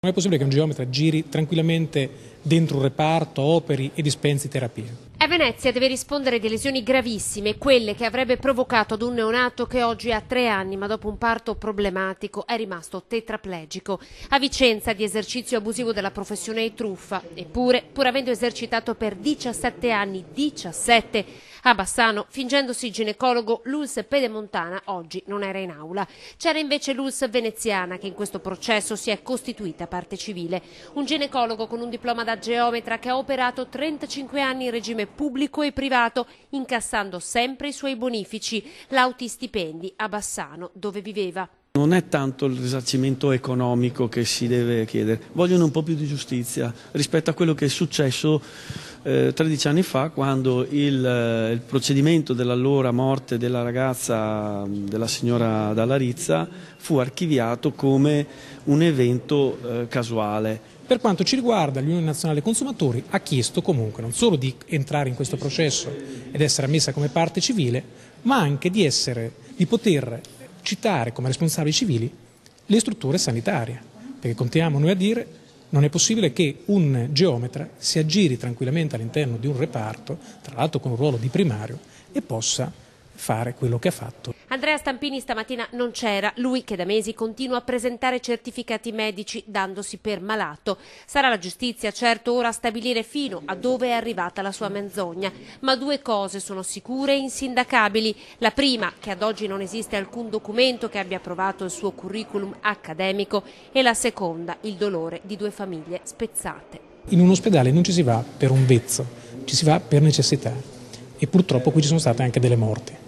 Non è possibile che un geometra giri tranquillamente dentro un reparto, operi e dispensi terapie. A Venezia deve rispondere di lesioni gravissime, quelle che avrebbe provocato ad un neonato che oggi ha 3 anni, ma dopo un parto problematico è rimasto tetraplegico. A Vicenza di esercizio abusivo della professione di truffa, eppure, pur avendo esercitato per 17 anni, 17, a Bassano, fingendosi ginecologo, l'ULSS Pedemontana oggi non era in aula. C'era invece l'ULSS veneziana che in questo processo si è costituita parte civile. Un ginecologo con un diploma da geometra che ha operato 35 anni in regime pubblico e privato, incassando sempre i suoi bonifici, lauti stipendi a Bassano, dove viveva. Non è tanto il risarcimento economico che si deve chiedere, vogliono un po' più di giustizia rispetto a quello che è successo 13 anni fa, quando il procedimento dell'allora morte della ragazza, della signora Dalla Rizza, fu archiviato come un evento casuale. Per quanto ci riguarda, l'Unione Nazionale Consumatori ha chiesto comunque non solo di entrare in questo processo ed essere ammessa come parte civile, ma anche di poter citare come responsabili civili le strutture sanitarie, perché continuiamo noi a dire non è possibile che un geometra si aggiri tranquillamente all'interno di un reparto, tra l'altro con un ruolo di primario, e possa fare quello che ha fatto. Andrea Stampini stamattina non c'era, lui che da mesi continua a presentare certificati medici dandosi per malato. Sarà la giustizia certo ora a stabilire fino a dove è arrivata la sua menzogna, ma 2 cose sono sicure e insindacabili. La prima, che ad oggi non esiste alcun documento che abbia provato il suo curriculum accademico, e la seconda, il dolore di 2 famiglie spezzate. In un ospedale non ci si va per un vezzo, ci si va per necessità e purtroppo qui ci sono state anche delle morti.